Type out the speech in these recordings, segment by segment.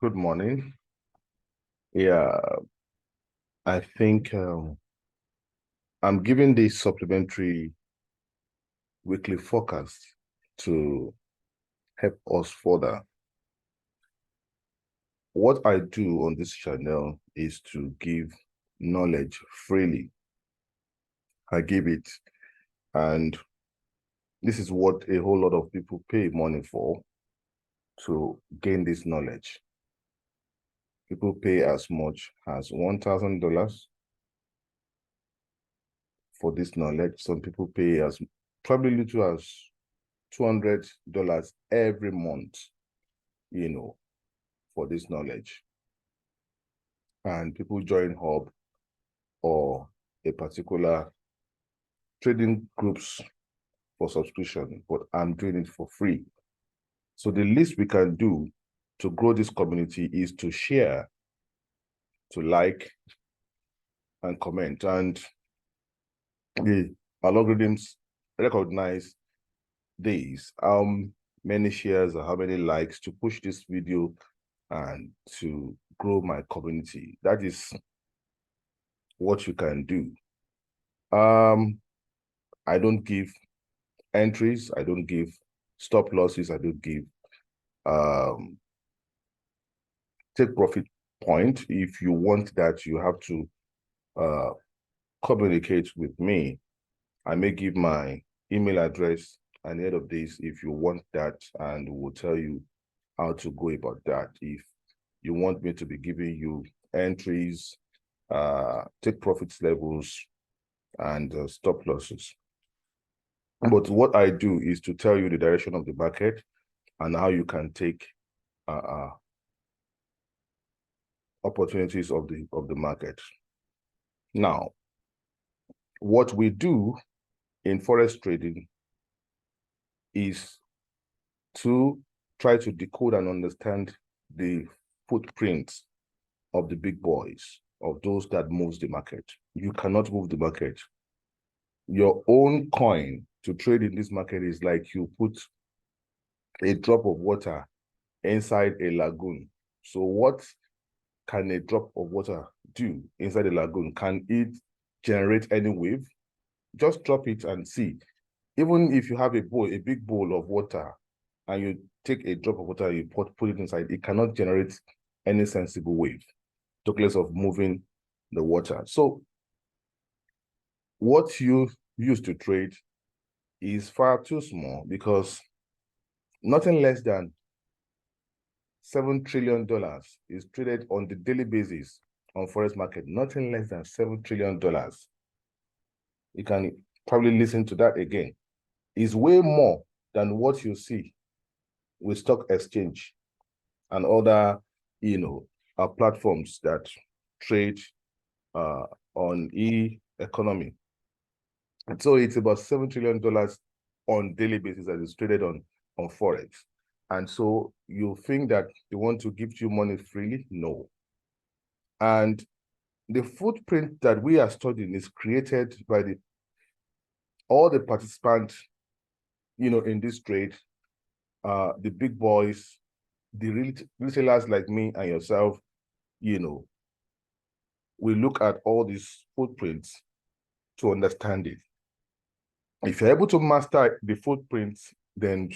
Good morning. Yeah, I think I'm giving the supplementary weekly forecast to help us further. What I do on this channel is to give knowledge freely. I give it, and this is what a whole lot of people pay money for, to gain this knowledge. People pay as much as $1,000 for this knowledge. Some people pay as probably little as $200 every month, for this knowledge. And people join Hub or a particular trading groups for subscription, but I'm doing it for free. So the least we can do to grow this community is to share, to like, and comment. And the algorithms recognize these, many shares or how many likes, to push this video and to grow my community. That is what you can do. I don't give entries, I don't give stop losses, I don't give take profit point. If you want that, you have to communicate with me. I may give my email address at the end of this if you want that, and we'll tell you how to go about that. If you want me to be giving you entries, take profits levels, and stop losses. But what I do is to tell you the direction of the market and how you can take opportunities of the market. Now, what we do in forex trading is to try to decode and understand the footprints of the big boys, of those that moves the market. You cannot move the market. Your own coin to trade in this market is like you put a drop of water inside a lagoon. So what can a drop of water do inside a lagoon? Can it generate any wave? Just drop it and see. Even if you have a big bowl of water, and you take a drop of water and you put it inside, it cannot generate any sensible wave, talk less of moving the water. So what you use to trade is far too small, because nothing less than $7 trillion is traded on the daily basis on forex market. Nothing less than $7 trillion. You can probably listen to that again. It's way more than what you see with stock exchange and other, platforms that trade on e-economy. And so it's about $7 trillion on daily basis that is traded on forex. And so you think that they want to give you money freely? No. And the footprint that we are studying is created by all the participants, in this trade, the big boys, the retailers like me and yourself. We look at all these footprints to understand it. If you're able to master the footprints, then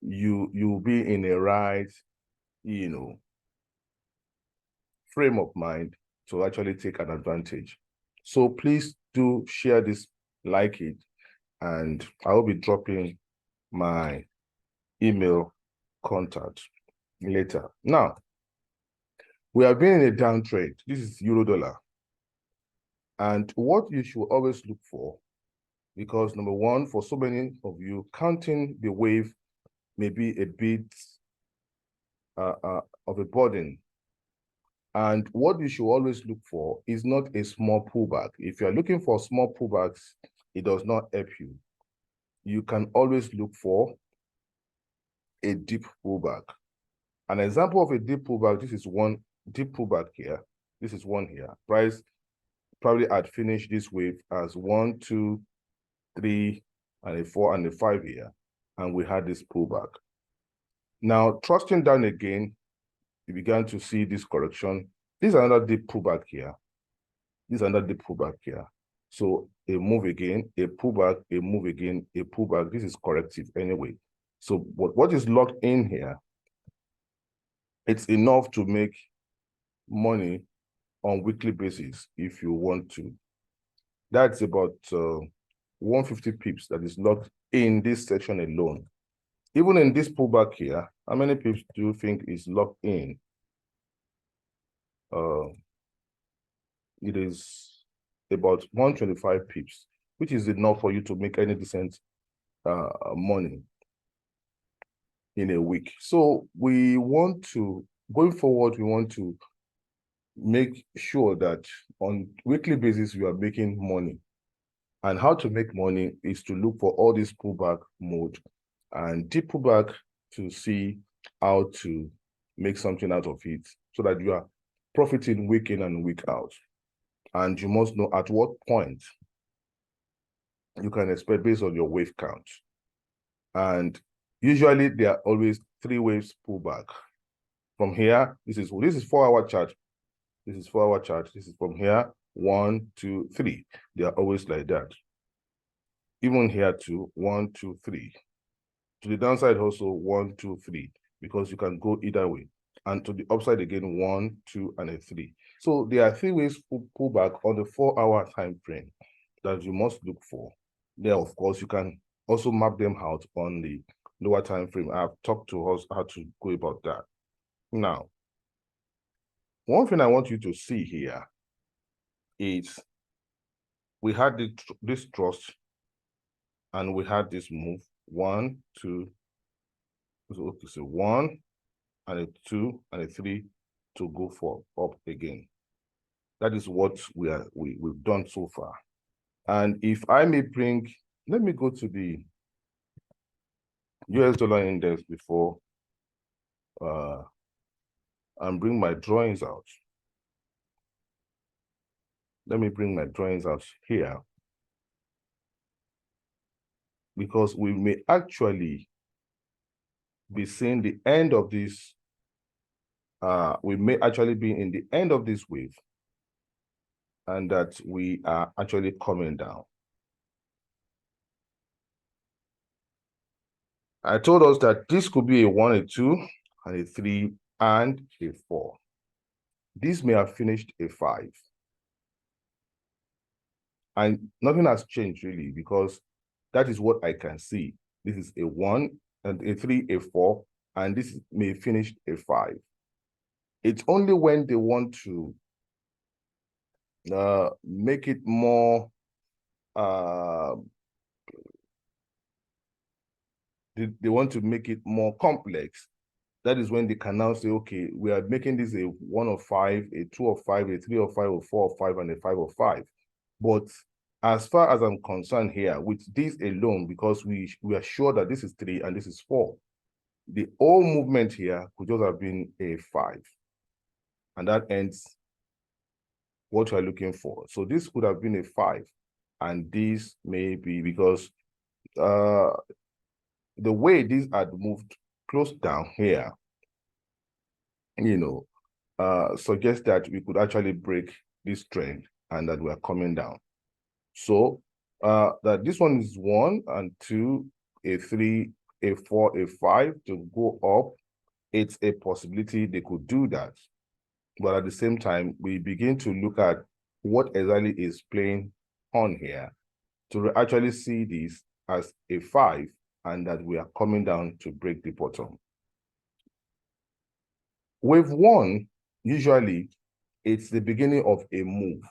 you'll be in a right, frame of mind to actually take an advantage. So please do share this, like it, and I will be dropping my email contact later. Now, we have been in a downtrend. This is euro dollar. And what you should always look for, because number one, for so many of you, counting the wave may be a bit of a burden. And what you should always look for is not a small pullback. If you're looking for small pullbacks, it does not help you. You can always look for a deep pullback. An example of a deep pullback, this is one deep pullback here. This is one here. Price probably had finished this wave as 1, 2, 3, and a 4 and a 5 here. And we had this pullback. Now, trusting down again, you began to see this correction. This is another deep pullback here. This is another deep pullback here. So a move again, a pullback, a move again, a pullback. This is corrective anyway. So what is locked in here, it's enough to make money on weekly basis if you want to. That's about 150 pips that is locked in this section alone. Even in this pullback here, how many pips do you think is locked in? It is about 125 pips, which is enough for you to make any decent money in a week. So we want to, going forward, we want to make sure that on weekly basis, we are making money. And how to make money is to look for all this pullback mode and deep pullback to see how to make something out of it so that you are profiting week in and week out. And you must know at what point you can expect based on your wave count. And usually there are always 3 waves pullback. From here, this is 4-hour chart. This is 4-hour chart. This is from here, 1, 2, 3. They are always like that. Even here too, 1, 2, 3. To the downside also 1, 2, 3, because you can go either way. And to the upside again, 1, 2, and a 3. So there are 3 ways to pull back on the 4-hour time frame that you must look for. There, of course, you can also map them out on the lower time frame. I've talked to us how to go about that. Now, one thing I want you to see here is we had this trust and we had this move, 1, 2, so 1 and a 2 and a 3 to go for up again. That is what we've done so far. And if I may bring, let me go to the US dollar index before and bring my drawings out. Let me bring my drawings out here, because we may actually be seeing the end of this. We may actually be in the end of this wave, and that we are actually coming down. I told us that this could be a 1, a 2, and a 3, and a 4. This may have finished a 5. And nothing has changed really, because that is what I can see. This is a 1, and a 3, a 4, and this may finish a 5. It's only when they want to make it more they want to make it more complex. That is when they can now say, okay, we are making this a 1 of 5, a 2 of 5, a 3 of 5, a 4 of 5, and a 5 of 5. But as far as I'm concerned here, with this alone, because we are sure that this is 3 and this is 4, the whole movement here could just have been a 5. And that ends what you're looking for. So this could have been a 5. And this may be because the way these had moved close down here, suggests that we could actually break this trend and that we are coming down. So that this one is 1 and 2, a 3, a 4, a 5 to go up. It's a possibility they could do that. But at the same time, we begin to look at what exactly is playing on here to actually see this as a 5 and that we are coming down to break the bottom. Wave 1, usually, it's the beginning of a move,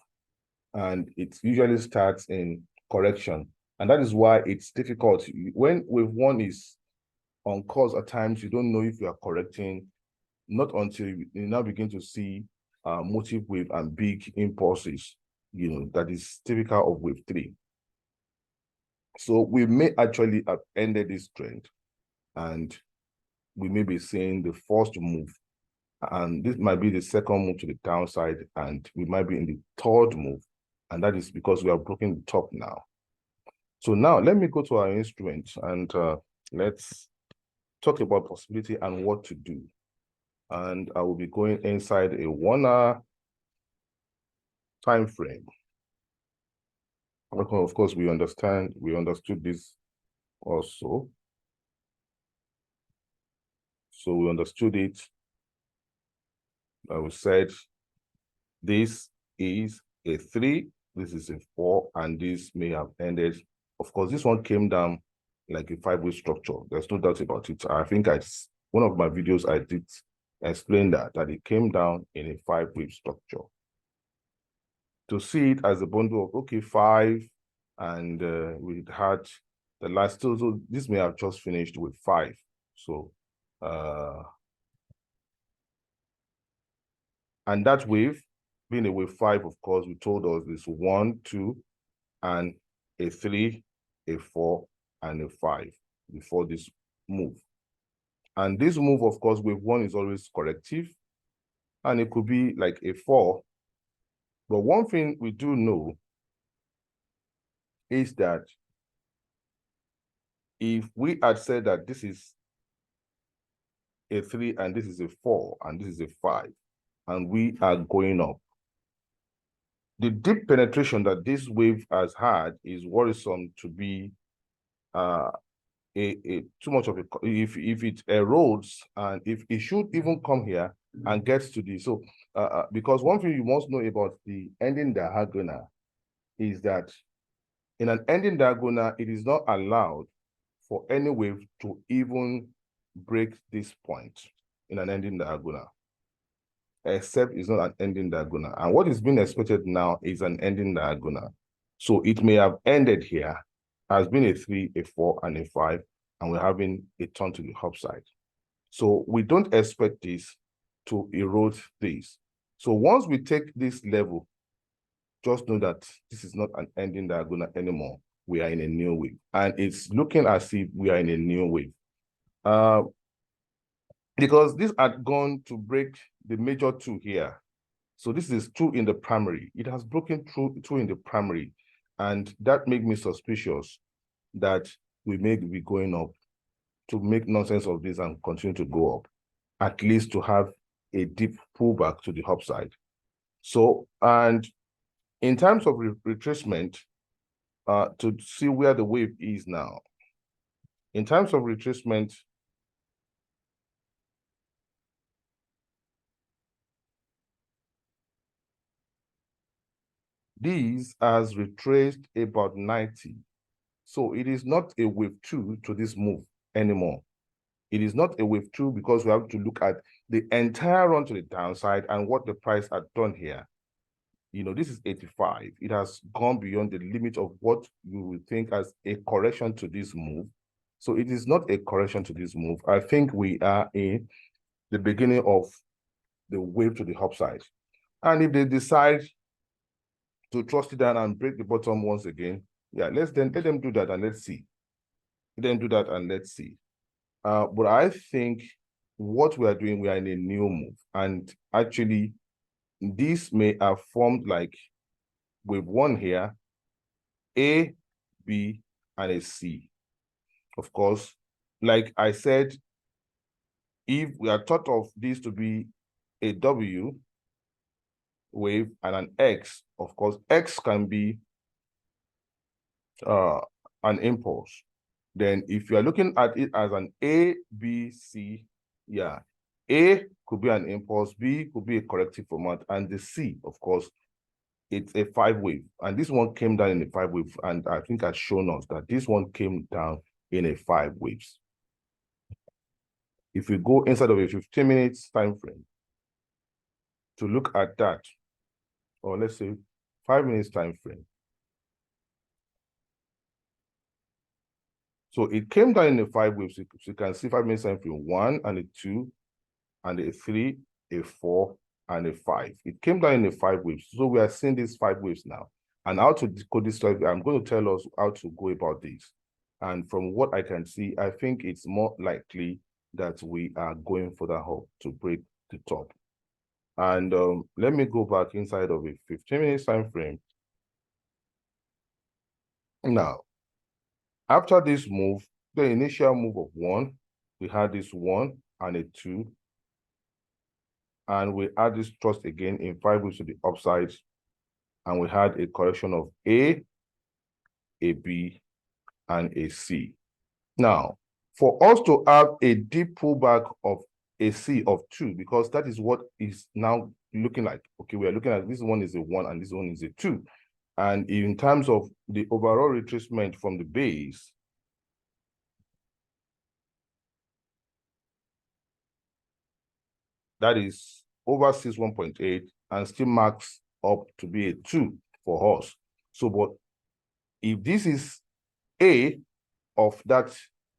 and it usually starts in correction. And that is why it's difficult. When wave 1 is on course, at times, you don't know if you are correcting, not until you now begin to see motive wave and big impulses, that is typical of wave 3. So we may actually have ended this trend, and we may be seeing the first move, and this might be the second move to the downside, and we might be in the third move, and that is because we are broken the top now. So now let me go to our instruments and let's talk about possibility and what to do. and I will be going inside a 1 hour time frame. Of course, we understood this also. So we understood it. We said this is a 3, this is a 4, and this may have ended. Of course, this one came down like a 5-way structure. There's no doubt about it. I think one of my videos I did explain that it came down in a 5-way structure. To see it as a bundle of, okay, 5, and we had the last two, so this may have just finished with 5. So, and that wave, being a wave 5, of course, we told us this 1, 2, and a 3, a 4, and a 5 before this move. And this move, of course, wave 1 is always corrective, and it could be like a 4. But one thing we do know is that if we had said that this is a 3 and this is a 4 and this is a 5, and we are going up, the deep penetration that this wave has had is worrisome to be too much of a, if it erodes, and if it should even come here and gets to this. So because one thing you must know about the ending diagonal is that in an ending diagonal, it is not allowed for any wave to even break this point in an ending diagonal, except it's not an ending diagonal. And what is being expected now is an ending diagonal. So it may have ended here, has been a 3, a 4, and a 5, and we're having a turn to the upside. So we don't expect this to erode this. So once we take this level, just know that this is not an ending diagonal anymore. We are in a new wave, and it's looking as if we are in a new wave. Because this had gone to break the major 2 here. So this is 2 in the primary. It has broken through 2 in the primary, and that made me suspicious that we may be going up to make nonsense of this and continue to go up, at least to have a deep pullback to the upside. So, and in terms of retracement, to see where the wave is now, in terms of retracement, this has retraced about 90. So it is not a wave 2 to this move anymore. It is not a wave 2 because we have to look at the entire run to the downside and what the price had done here. You know, this is 85. It has gone beyond the limit of what you would think as a correction to this move. So it is not a correction to this move. I think we are in the beginning of the wave to the upside. And if they decide to trust it down and break the bottom once again, yeah, let them do that and let's see. Let them do that and let's see. But I think what we are doing, we are in a new move. And actually, this may have formed like wave 1 here, A, B, and a C. Of course, like I said, if we are thought of this to be a W wave and an X, of course, X can be an impulse. Then if you are looking at it as an A, B, C, yeah, A could be an impulse, B could be a corrective format, and the C, of course, it's a 5 wave. And this one came down in a 5 wave, and I think I've shown us that this one came down in a 5 waves. If we go inside of a 15 minutes time frame to look at that, or let's say 5 minutes time frame. So it came down in a 5 waves. So you can see 5 minutes time frame, 1 and a 2 and a 3, a 4, and a 5. It came down in a 5 waves. So we are seeing these 5 waves now. And how to decode this story, I'm going to tell us how to go about this. And from what I can see, I think it's more likely that we are going further up to break the top. And let me go back inside of a 15 minutes time frame. Now, after this move, the initial move of 1, we had this 1 and a 2 and we add this trust again in 5 weeks to the upside, and we had a correction of A, B, and a C. Now, for us to have a deep pullback of a C of 2, because that is what is now looking like. Okay, we are looking at this one is a 1 and this one is a 2. And in terms of the overall retracement from the base, that is over 61.8 and still marks up to be a 2 for us. So, but if this is A of that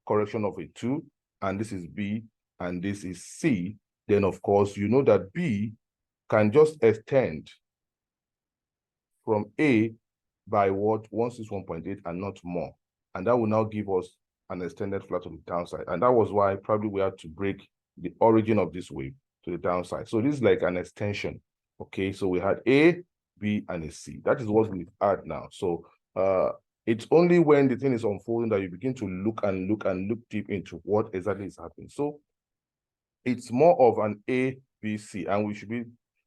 correction of a 2, and this is B, and this is C, then of course, you know that B can just extend from A by what? 161.8 and not more. And that will now give us an extended flat on the downside. And that was why probably we had to break the origin of this wave to the downside. So this is like an extension. Okay, so we had A, B, and a C. That is what we've had now. So it's only when the thing is unfolding that you begin to look and look and look deep into what exactly is happening. So it's more of an A, B, C, and we should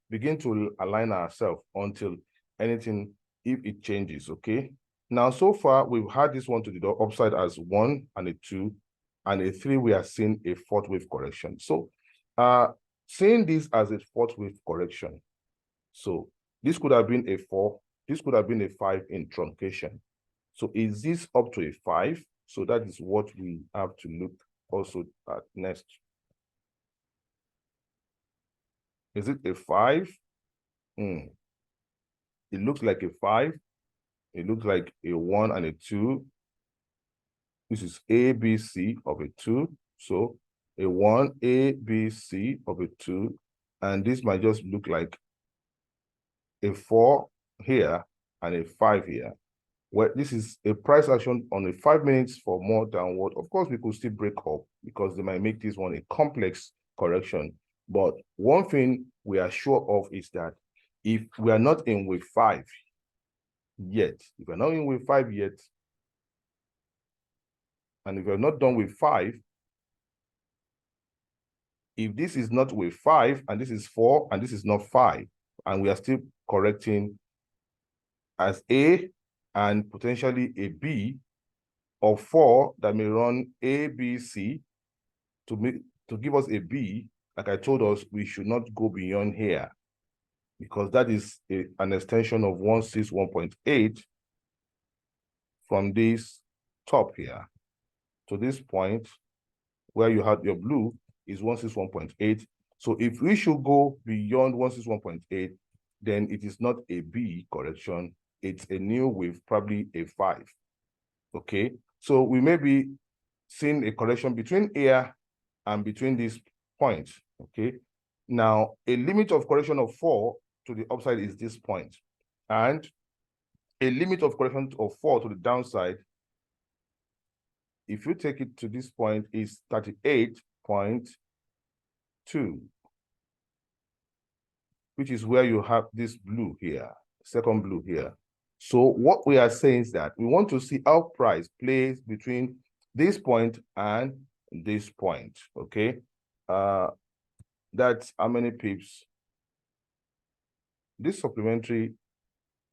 begin to align ourselves until anything, if it changes, okay? Now, so far, we've had this one to the upside as 1 and a 2, and a 3, we are seeing a 4th wave correction. So seeing this as a 4th wave correction, so this could have been a 4, this could have been a 5 in truncation. So is this up to a 5? So that is what we have to look also at next. Is it a 5? It looks like a 5. It looks like a 1 and a 2. This is A, B, C of a 2. So a 1, A, B, C of a 2. And this might just look like a 4 here and a 5 here. Well, this is a price action on a 5 minutes for more downward. Of course, we could still break up because they might make this one a complex correction. But one thing we are sure of is that if we are not in wave 5 yet, if we're not in wave 5 yet, and if we're not done with 5, if this is not wave 5 and this is 4 and this is not 5, and we are still correcting as A and potentially a B of 4 that may run A, B, C to give us a B, like I told us, we should not go beyond here because that is an extension of 161.8 from this top here to this point where you had your blue is 161.8. So if we should go beyond 161.8, then it is not a B correction, it's a new wave, probably a 5. Okay, so we may be seeing a correction between here and between these points. Okay, now a limit of correction of 4 to the upside is this point, and a limit of correction of 4 to the downside, if you take it to this point, is 38.2, which is where you have this blue here, second blue here. So what we are saying is that we want to see how price plays between this point and this point, okay? That's how many pips. This supplementary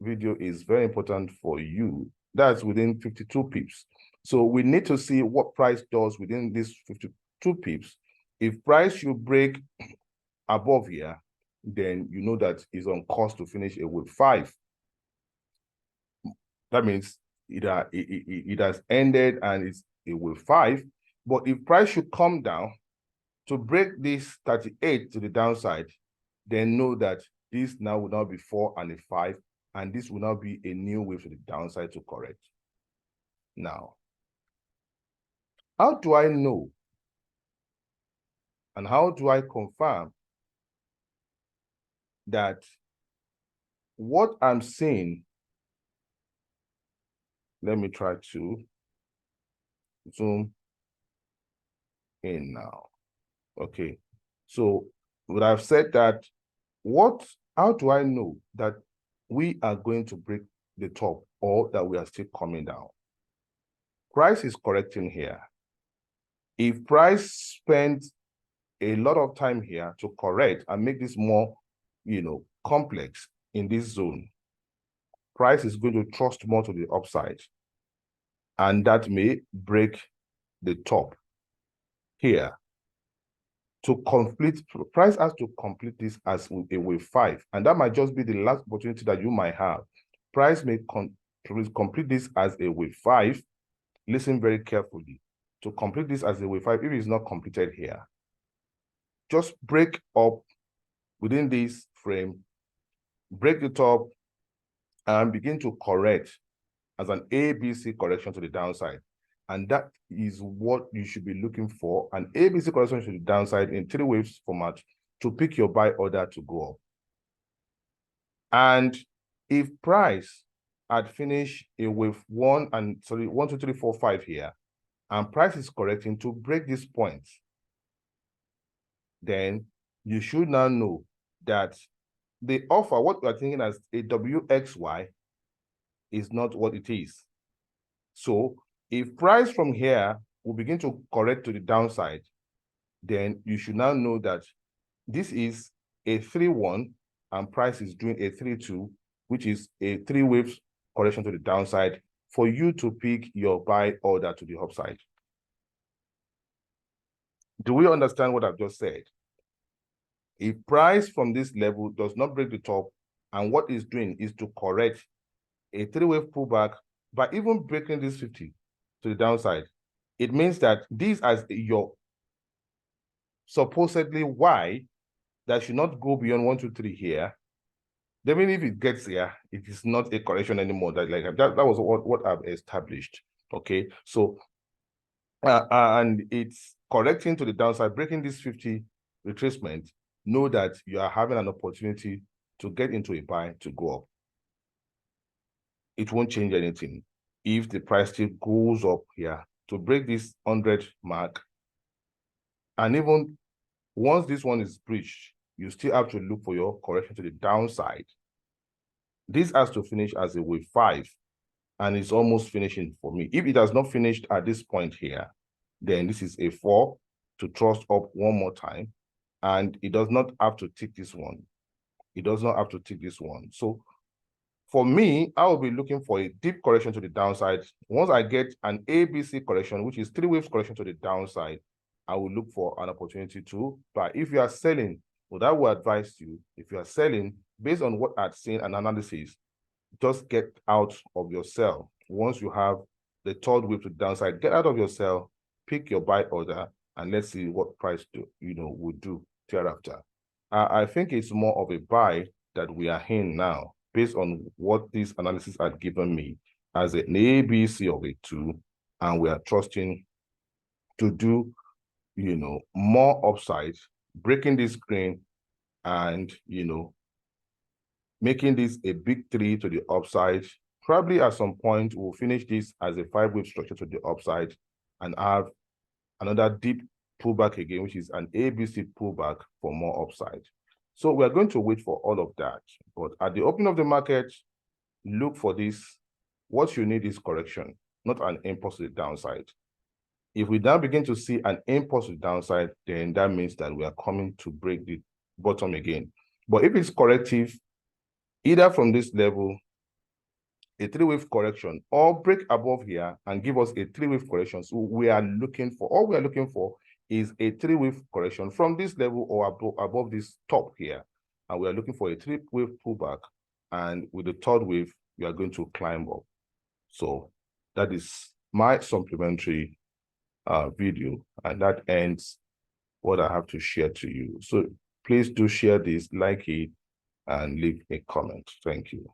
video is very important for you. That's within 52 pips. So we need to see what price does within these 52 pips. If price should break above here, then you know that it's on course to finish a wave 5. That means it has ended and it's a wave 5. But if price should come down to break this 38 to the downside, then know that this now will now be 4 and a 5, and this will now be a new wave to the downside to correct. Now, how do I know and how do I confirm that what I'm seeing, let me try to zoom in now. Okay, so what I've said that how do I know that we are going to break the top or that we are still coming down? Price is correcting here. If price spends a lot of time here to correct and make this more, complex in this zone. Price is going to trust more to the upside, and that may break the top here. To complete, price has to complete this as a wave 5, and that might just be the last opportunity that you might have. Price may complete this as a wave 5. Listen very carefully. To complete this as a wave 5, if it's not completed here, just break up within this frame, break the top, and begin to correct as an ABC correction to the downside. And that is what you should be looking for, an ABC correction to the downside in 3 waves format to pick your buy order to go up. And if price had finished a wave 1 and 1, 2, 3, 4, 5 here, and price is correcting to break this point, then you should now know that the offer, what we are thinking as a WXY, is not what it is. So if price from here will begin to correct to the downside, then you should now know that this is a 3-1 and price is doing a 3-2, which is a 3 waves correction to the downside for you to pick your buy order to the upside. Do we understand what I've just said? If price from this level does not break the top, and what it's doing is to correct a 3-wave pullback by even breaking this 50 to the downside, it means that this as your supposedly Y that should not go beyond 1, 2, 3 here. Then if it gets here, it is not a correction anymore. That was what I've established. Okay, so and it's correcting to the downside, breaking this 50 retracement. Know that you are having an opportunity to get into a buy to go up. It won't change anything if the price still goes up here to break this 100 mark. And even once this one is breached, you still have to look for your correction to the downside. This has to finish as a wave 5, and it's almost finishing for me. If it has not finished at this point here, then this is a 4 to trust up one more time, and it does not have to tick this one. It does not have to tick this one. So for me, I will be looking for a deep correction to the downside. Once I get an ABC correction, which is 3 waves correction to the downside, I will look for an opportunity to buy. If you are selling, what I will advise you, if you are selling, based on what I've seen and analysis, just get out of your sell. Once you have the 3rd wave to the downside, get out of your sell, pick your buy order, and let's see what price would do thereafter. I think it's more of a buy that we are in now, based on what this analysis had given me as an ABC of a 2, and we are trusting to do, more upside, breaking this screen and, making this a big 3 to the upside. Probably at some point, we'll finish this as a 5-wave structure to the upside and have another deep pullback again, which is an ABC pullback for more upside. So we're going to wait for all of that. But at the opening of the market, look for this. What you need is correction, not an impulse to the downside. If we now begin to see an impulse to the downside, then that means that we are coming to break the bottom again. But if it's corrective, either from this level, a 3-wave correction, or break above here and give us a 3-wave correction. So we are looking for, all we are looking for is a 3-wave correction from this level or above this top here. And we are looking for a 3-wave pullback. And with the 3rd wave, we are going to climb up. So that is my supplementary video. And that ends what I have to share to you. So please do share this, like it, and leave a comment. Thank you.